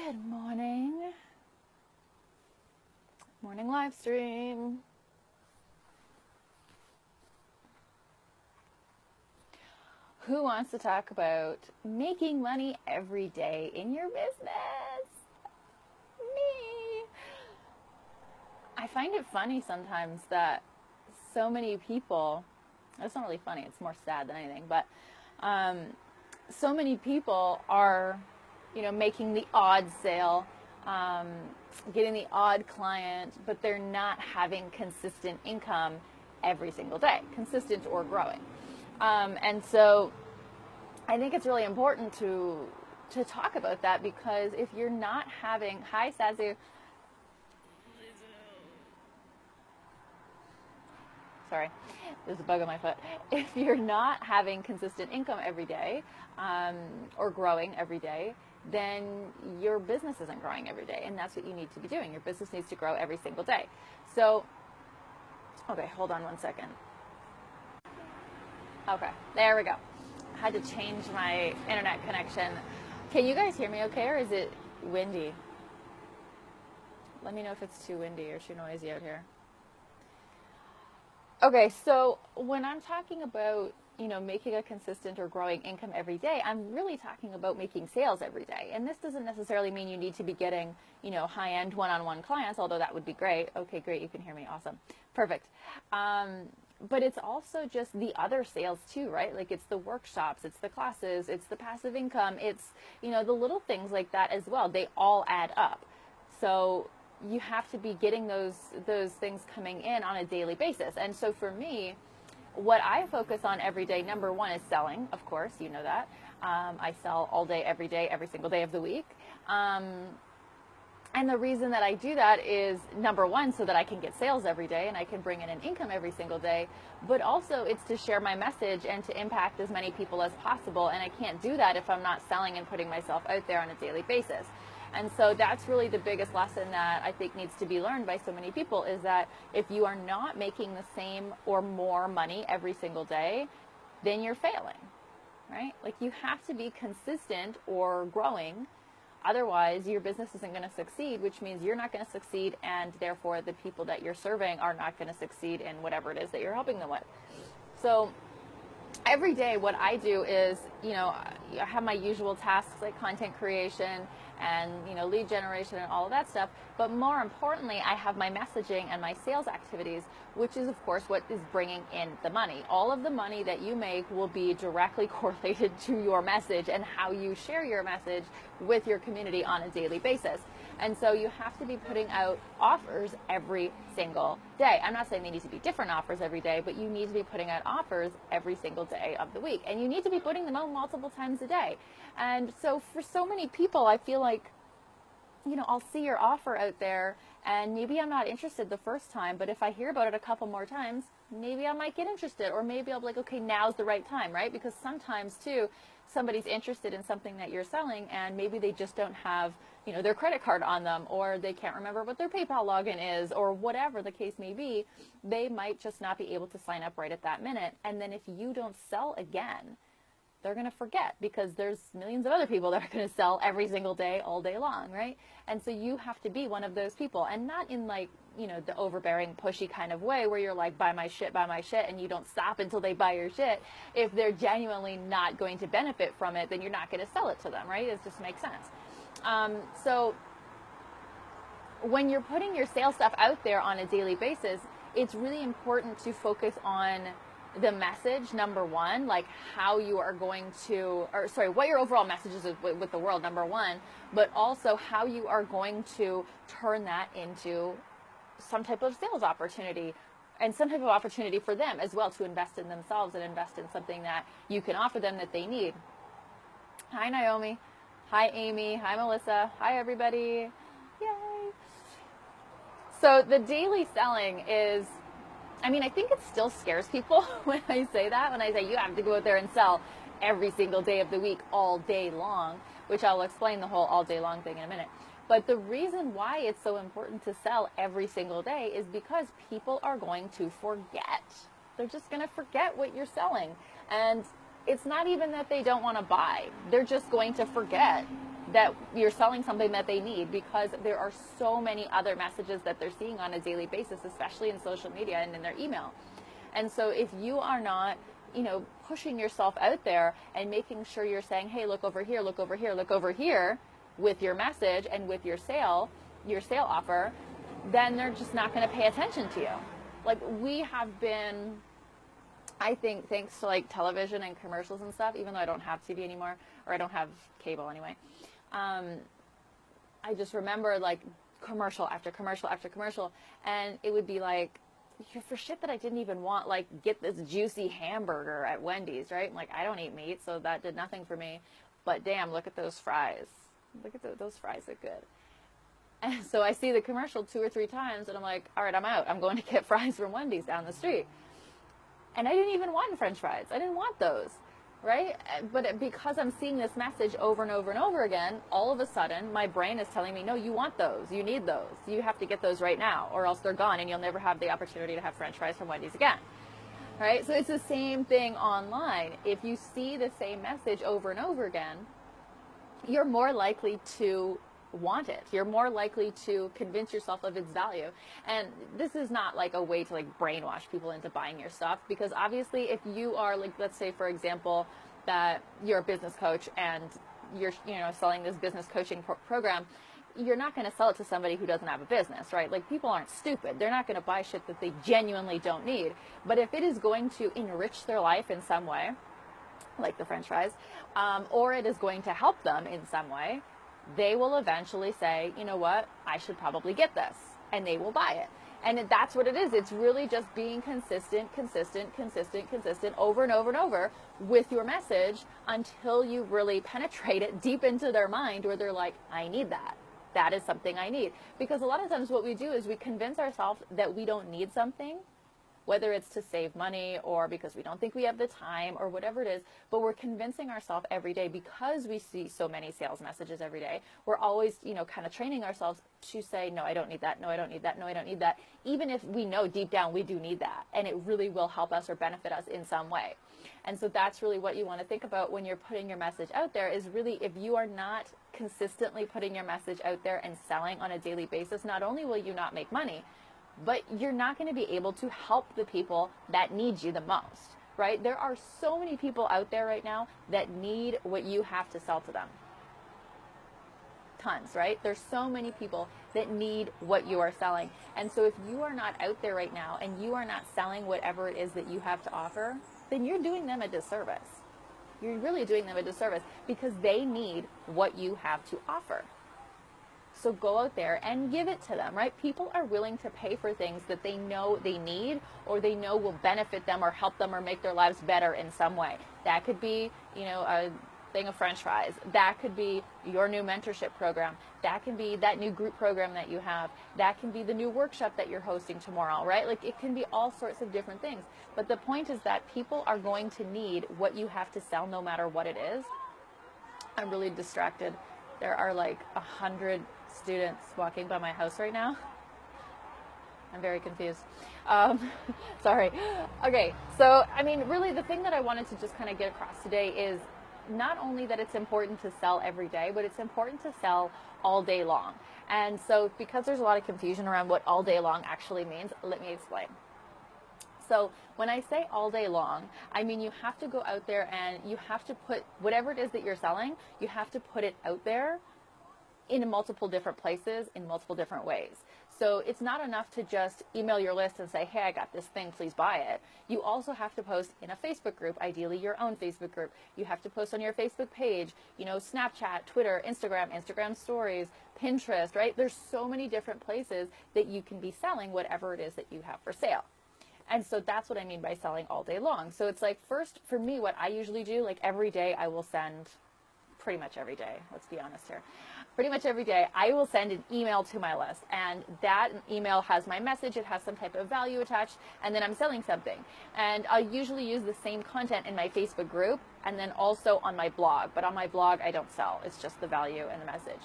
Good morning. Morning live stream. Who wants to talk about making money every day in your business? Me. I find it funny sometimes that so many people, it's not really funny, it's more sad than anything, but so many people are, making the odd sale, getting the odd client, but they're not having consistent income every single day, consistent or growing. And so I think it's really important to talk about that, because if you're not having, hi Sazu, sorry, there's a bug on my foot. If you're not having consistent income every day, or growing every day, then your business isn't growing every day, and that's what you need to be doing. Your business needs to grow every single day. So, okay, hold on one second. Okay, there we go. I had to change my internet connection. Can you guys hear me okay, or is it windy? Let me know if it's too windy or too noisy out here. Okay, so when I'm talking about, making a consistent or growing income every day, I'm really talking about making sales every day. And this doesn't necessarily mean you need to be getting, high-end one-on-one clients, although that would be great. Okay, great, you can hear me, awesome. Perfect. But it's also just the other sales too, right? Like it's the workshops, it's the classes, it's the passive income, it's, the little things like that as well. They all add up. So you have to be getting those things coming in on a daily basis. And so for me, what I focus on every day, number one, is selling. Of course, you know that. I sell all day, every single day of the week. And the reason that I do that is, number one, so that I can get sales every day and I can bring in an income every single day, but also it's to share my message and to impact as many people as possible. And I can't do that if I'm not selling and putting myself out there on a daily basis. And so that's really the biggest lesson that I think needs to be learned by so many people, is that if you are not making the same or more money every single day, then you're failing, right? Like you have to be consistent or growing. Otherwise, your business isn't going to succeed, which means you're not going to succeed, and therefore the people that you're serving are not going to succeed in whatever it is that you're helping them with. So every day what I do is, I have my usual tasks like content creation and, lead generation and all of that stuff. But more importantly, I have my messaging and my sales activities, which is, of course, what is bringing in the money. All of the money that you make will be directly correlated to your message and how you share your message with your community on a daily basis. And so you have to be putting out offers every single day. I'm not saying they need to be different offers every day, but you need to be putting out offers every single day of the week. And you need to be putting them out multiple times a day. And so for so many people, I feel like, I'll see your offer out there and maybe I'm not interested the first time, but if I hear about it a couple more times, maybe I might get interested, or maybe I'll be like, okay, now's the right time, right? Because sometimes too, somebody's interested in something that you're selling and maybe they just don't have, their credit card on them, or they can't remember what their PayPal login is, or whatever the case may be. They might just not be able to sign up right at that minute. And then if you don't sell again, they're going to forget, because there's millions of other people that are going to sell every single day, all day long, right? And so you have to be one of those people, and not in like, the overbearing, pushy kind of way where you're like, buy my shit, and you don't stop until they buy your shit. If they're genuinely not going to benefit from it, then you're not going to sell it to them, right? It just makes sense. So when you're putting your sales stuff out there on a daily basis, it's really important to focus on the message, number one, like how you are going to, what your overall message is with the world, number one, but also how you are going to turn that into some type of sales opportunity, and some type of opportunity for them as well to invest in themselves and invest in something that you can offer them that they need. Hi, Naomi. Hi, Amy. Hi, Melissa. Hi, everybody. Yay. So the daily selling is, I think it still scares people when I say that, when I say you have to go out there and sell every single day of the week, all day long, which I'll explain the whole all day long thing in a minute. But the reason why it's so important to sell every single day is because people are going to forget. They're just going to forget what you're selling. And it's not even that they don't want to buy. They're just going to forget that you're selling something that they need, because there are so many other messages that they're seeing on a daily basis, especially in social media and in their email. And so if you are not, pushing yourself out there and making sure you're saying, hey, look over here, look over here, look over here with your message and with your sale offer, then they're just not going to pay attention to you. Like, we have been, I think, thanks to like television and commercials and stuff, even though I don't have TV anymore, or I don't have cable anyway, I just remember like commercial after commercial after commercial, and it would be like, for shit that I didn't even want, like, get this juicy hamburger at Wendy's, right? I'm like, I don't eat meat, so that did nothing for me. But damn, look at those fries. Look at those fries are good. And so I see the commercial 2 or 3 times, and I'm like, all right, I'm out. I'm going to get fries from Wendy's down the street. And I didn't even want French fries. I didn't want those, right? But because I'm seeing this message over and over and over again, all of a sudden, my brain is telling me, no, you want those. You need those. You have to get those right now, or else they're gone, and you'll never have the opportunity to have French fries from Wendy's again, right? So it's the same thing online. If you see the same message over and over again, you're more likely to want it. You're more likely to convince yourself of its value. And this is not like a way to like brainwash people into buying your stuff, because obviously if you are like, let's say for example that you're a business coach and you're selling this business coaching program, you're not going to sell it to somebody who doesn't have a business, right? Like, people aren't stupid. They're not going to buy shit that they genuinely don't need. But if it is going to enrich their life in some way, like the French fries, or it is going to help them in some way, they will eventually say, you know what, I should probably get this, and they will buy it. And that's what it is. It's really just being consistent over and over and over with your message until you really penetrate it deep into their mind, where they're like, I need that. That is something I need. Because a lot of times what we do is we convince ourselves that we don't need something, whether it's to save money or because we don't think we have the time or whatever it is, but we're convincing ourselves every day, because we see so many sales messages every day. We're always, kind of training ourselves to say, no, I don't need that. No, I don't need that. No, I don't need that. Even if we know deep down we do need that, and it really will help us or benefit us in some way. And so that's really what you want to think about when you're putting your message out there, is really, if you are not consistently putting your message out there and selling on a daily basis, not only will you not make money, but you're not going to be able to help the people that need you the most, right? There are so many people out there right now that need what you have to sell to them. Tons, right? There's so many people that need what you are selling. And so if you are not out there right now and you are not selling whatever it is that you have to offer, then you're doing them a disservice. You're really doing them a disservice, because they need what you have to offer. So go out there and give it to them, right? People are willing to pay for things that they know they need, or they know will benefit them or help them or make their lives better in some way. That could be, a thing of French fries. That could be your new mentorship program. That can be that new group program that you have. That can be the new workshop that you're hosting tomorrow, right? Like, it can be all sorts of different things. But the point is that people are going to need what you have to sell, no matter what it is. I'm really distracted. There are like 100 students walking by my house right now. I'm very confused. Sorry. Okay, so I mean, really the thing that I wanted to just kind of get across today is not only that it's important to sell every day, but it's important to sell all day long. And so because there's a lot of confusion around what all day long actually means, let me explain. So when I say all day long, I mean you have to go out there and you have to put whatever it is that you're selling, you have to put it out there in multiple different places, in multiple different ways. So it's not enough to just email your list and say, hey, I got this thing, please buy it. You also have to post in a Facebook group, ideally your own Facebook group. You have to post on your Facebook page, Snapchat, Twitter, Instagram stories, Pinterest, right? There's so many different places that you can be selling whatever it is that you have for sale. And so that's what I mean by selling all day long. So it's like, first, for me, what I usually do, like every day I will send, pretty much every day, let's be honest here. Pretty much every day, I will send an email to my list, and that email has my message, it has some type of value attached, and then I'm selling something. And I'll usually use the same content in my Facebook group, and then also on my blog. But on my blog, I don't sell. It's just the value and the message.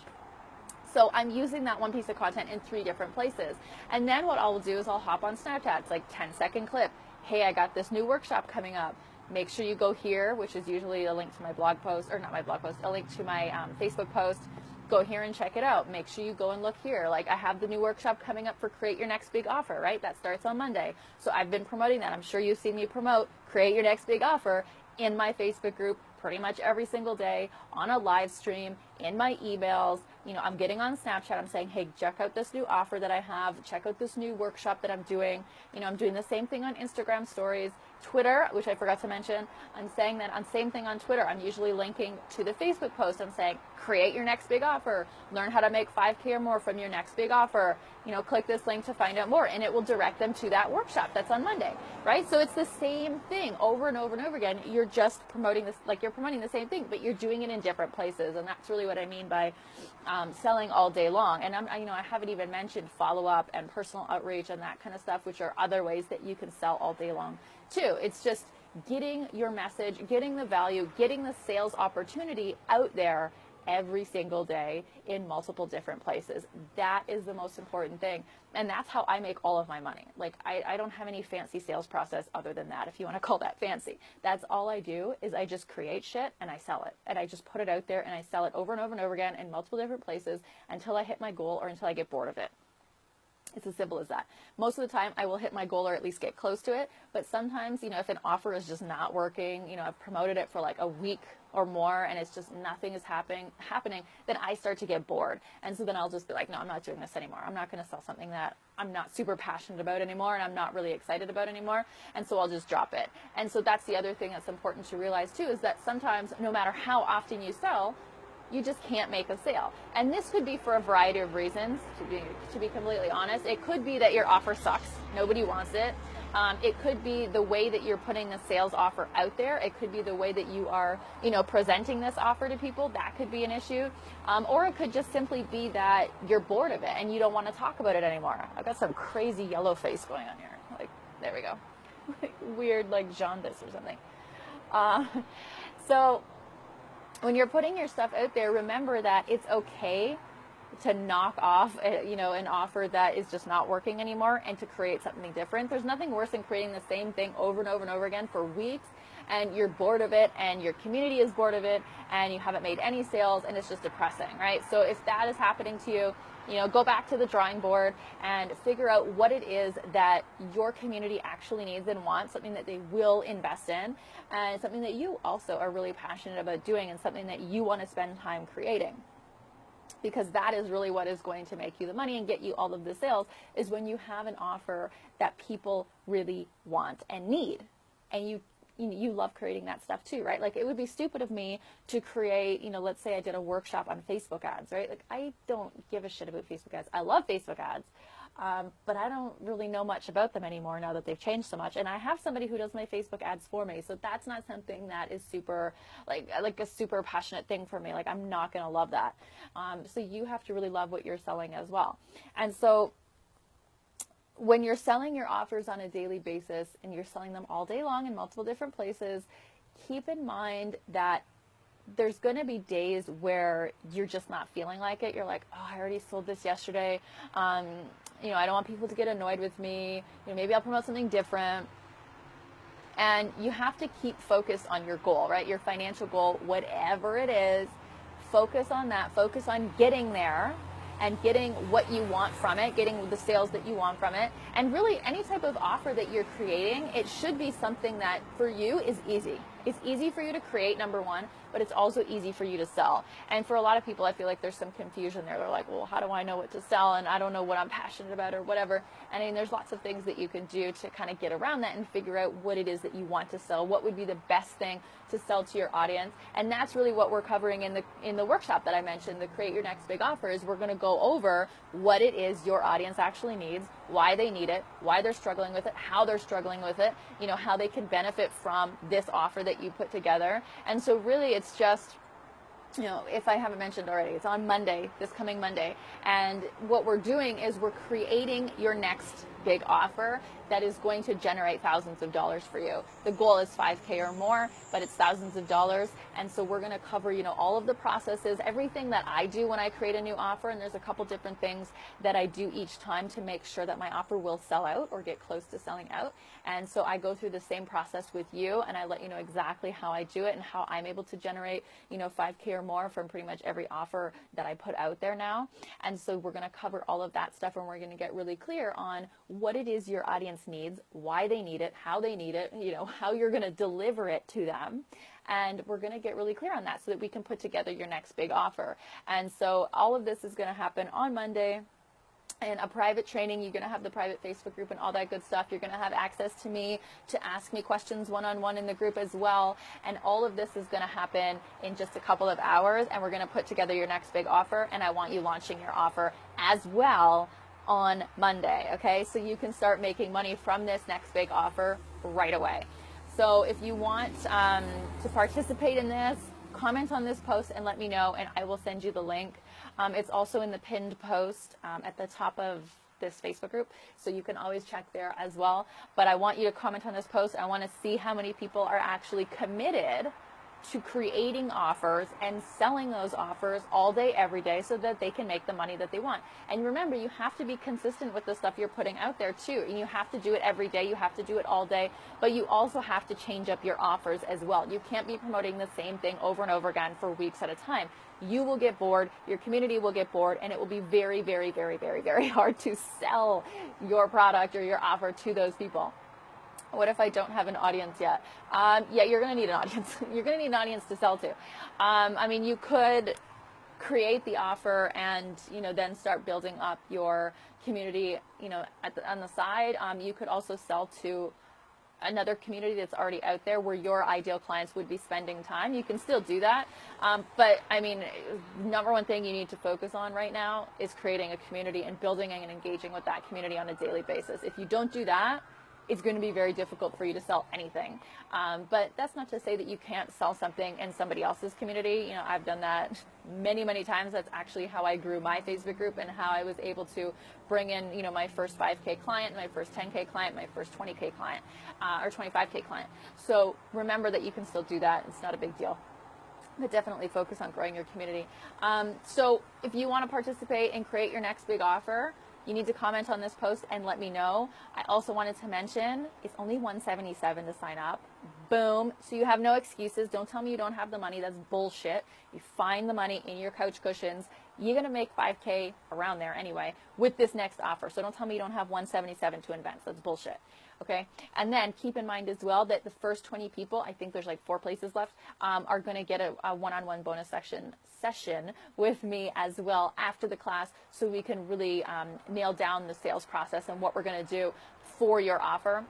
So I'm using that one piece of content in 3 different places. And then what I'll do is I'll hop on Snapchat. It's like 10-second clip. Hey, I got this new workshop coming up. make sure you go here, which is usually a link to my blog post, or not my blog post, a link to my Facebook post. Go here and check it out. Make sure you go and look here. Like, I have the new workshop coming up for Create Your Next Big Offer, right? That starts on Monday. So I've been promoting that. I'm sure you've seen me promote Create Your Next Big Offer in my Facebook group pretty much every single day, on a live stream, in my emails. You know, I'm getting on Snapchat. I'm saying, hey, check out this new offer that I have. Check out this new workshop that I'm doing. You know, I'm doing the same thing on Instagram stories. Twitter, which I forgot to mention, I'm saying that on same thing on Twitter. I'm usually linking to the Facebook post. I'm saying, create your next big offer. Learn how to make 5K or more from your next big offer. You know, click this link to find out more, and it will direct them to that workshop that's on Monday, right? So it's the same thing over and over and over again. You're just promoting this, like you're promoting the same thing, but you're doing it in different places, and that's really what I mean by selling all day long. And I haven't even mentioned follow-up and personal outreach and that kind of stuff, which are other ways that you can sell all day long too. It's just getting your message, getting the value, getting the sales opportunity out there every single day in multiple different places. That is the most important thing. And that's how I make all of my money. Like, I don't have any fancy sales process other than that, if you want to call that fancy. That's all I do, is I just create shit and I sell it. And I just put it out there and I sell it over and over and over again in multiple different places until I hit my goal or until I get bored of it. It's as simple as that. Most of the time I will hit my goal or at least get close to it. But sometimes, you know, if an offer is just not working, you know, I've promoted it for like a week or more and it's just nothing is happening, then I start to get bored. And so then I'll just be like, no, I'm not doing this anymore. I'm not going to sell something that I'm not super passionate about anymore and I'm not really excited about anymore. And so I'll just drop it. And so that's the other thing that's important to realize too, is that sometimes no matter how often you sell, you just can't make a sale. And this could be for a variety of reasons, to be completely honest. It could be that your offer sucks. Nobody wants it. It could be the way that you're putting the sales offer out there. It could be the way that you are, you know, presenting this offer to people. That could be an issue. Or it could just simply be that you're bored of it and you don't want to talk about it anymore. I've got some crazy yellow face going on here. Like, there we go. Weird, like jaundice or something. So when you're putting your stuff out there, remember that it's okay to knock off, you know, an offer that is just not working anymore and to create something different. There's nothing worse than creating the same thing over and over and over again for weeks and you're bored of it and your community is bored of it and you haven't made any sales and it's just depressing, right? So if that is happening to you, you know, go back to the drawing board and figure out what it is that your community actually needs and wants, something that they will invest in, and something that you also are really passionate about doing and something that you want to spend time creating. Because that is really what is going to make you the money and get you all of the sales, is when you have an offer that people really want and need. And you love creating that stuff too, right? Like, it would be stupid of me to create, you know, let's say I did a workshop on Facebook ads, right? Like, I don't give a shit about Facebook ads. I love Facebook ads, but I don't really know much about them anymore now that they've changed so much. And I have somebody who does my Facebook ads for me, so that's not something that is super, like a super passionate thing for me. Like, I'm not going to love that. So you have to really love what you're selling as well. And so when you're selling your offers on a daily basis and you're selling them all day long in multiple different places, keep in mind that there's going to be days where you're just not feeling like it. You're like, oh, I already sold this yesterday. You know, I don't want people to get annoyed with me. You know, maybe I'll promote something different. And you have to keep focused on your goal, right? Your financial goal, whatever it is, focus on that. Focus on getting there and getting what you want from it, getting the sales that you want from it. And really, any type of offer that you're creating, it should be something that for you is easy. It's easy for you to create, number one, but it's also easy for you to sell. And for a lot of people, I feel like there's some confusion there. They're like, well, how do I know what to sell? And I don't know what I'm passionate about or whatever. And I mean, there's lots of things that you can do to kind of get around that and figure out what it is that you want to sell. What would be the best thing to sell to your audience? And that's really what we're covering in the workshop that I mentioned, the Create Your Next Big Offer. Is we're going to go over what it is your audience actually needs, why they need it, why they're struggling with it, how they're struggling with it, you know, how they can benefit from this offer that you put together. And so really it's just you know, if I haven't mentioned already, it's on Monday, this coming Monday. And what we're doing is we're creating your next big offer that is going to generate thousands of dollars for you. The goal is 5K or more, but it's thousands of dollars. And so we're going to cover, you know, all of the processes, everything that I do when I create a new offer. And there's a couple different things that I do each time to make sure that my offer will sell out or get close to selling out. And so I go through the same process with you, and I let you know exactly how I do it and how I'm able to generate, you know, 5K or more from pretty much every offer that I put out there now. And so we're going to cover all of that stuff, and we're going to get really clear on what it is your audience needs, why they need it, how they need it, you know, how you're going to deliver it to them. And we're going to get really clear on that so that we can put together your next big offer. And so all of this is going to happen on Monday. In a private training, you're going to have the private Facebook group and all that good stuff. You're going to have access to me to ask me questions one-on-one in the group as well. And all of this is going to happen in just a couple of hours. And we're going to put together your next big offer. And I want you launching your offer as well on Monday. Okay, so you can start making money from this next big offer right away. So if you want to participate in this, comment on this post and let me know, and I will send you the link. It's also in the pinned post at the top of this Facebook group, so you can always check there as well. But I want you to comment on this post. I want to see how many people are actually committed to creating offers and selling those offers all day, every day, so that they can make the money that they want. And remember, you have to be consistent with the stuff you're putting out there too. And you have to do it every day. You have to do it all day, but you also have to change up your offers as well. You can't be promoting the same thing over and over again for weeks at a time. You will get bored, your community will get bored, and it will be very, very, very, very, very hard to sell your product or your offer to those people. What if I don't have an audience yet? Yeah, you're going to need an audience. You're going to need an audience to sell to. I mean, you could create the offer and, you know, then start building up your community, you know, on the side. You could also sell to another community that's already out there where your ideal clients would be spending time. You can still do that. But I mean, number one thing you need to focus on right now is creating a community and building and engaging with that community on a daily basis. If you don't do that, it's going to be very difficult for you to sell anything. But that's not to say that you can't sell something in somebody else's community. You know, I've done that many, many times. That's actually how I grew my Facebook group and how I was able to bring in, you know, my first 5K client, my first 10K client, my first 20K client, or 25K client. So remember that you can still do that. It's not a big deal. But definitely focus on growing your community. So if you want to participate and create your next big offer, you need to comment on this post and let me know. I also wanted to mention it's only $177 to sign up. Boom. So you have no excuses. Don't tell me you don't have the money. That's bullshit. You find the money in your couch cushions. You're going to make 5K around there anyway with this next offer. So don't tell me you don't have $177 to invest. That's bullshit. Okay. And then keep in mind as well that the first 20 people, I think there's like 4 places left, are going to get a one-on-one bonus session with me as well after the class, so we can really nail down the sales process and what we're going to do for your offer.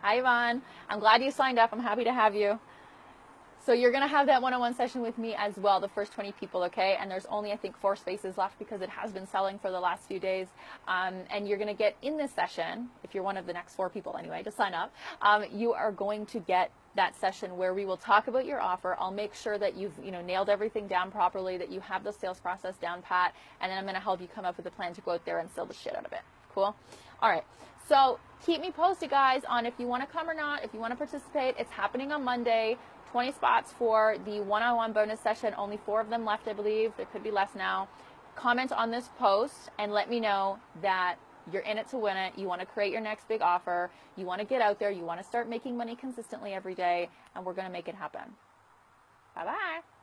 Hi, Yvonne. I'm glad you signed up. I'm happy to have you. So you're going to have that one-on-one session with me as well, the first 20 people, okay? And there's only, I think, 4 spaces left because it has been selling for the last few days. And you're going to get in this session, if you're one of the next 4 people anyway, to sign up, you are going to get that session where we will talk about your offer. I'll make sure that you've, you know, nailed everything down properly, that you have the sales process down pat, and then I'm going to help you come up with a plan to go out there and sell the shit out of it. Cool? All right. So keep me posted, guys, on if you want to come or not, if you want to participate. It's happening on Monday. 20 spots for the one-on-one bonus session. Only 4 of them left, I believe. There could be less now. Comment on this post and let me know that you're in it to win it. You want to create your next big offer. You want to get out there. You want to start making money consistently every day, and we're going to make it happen. Bye-bye.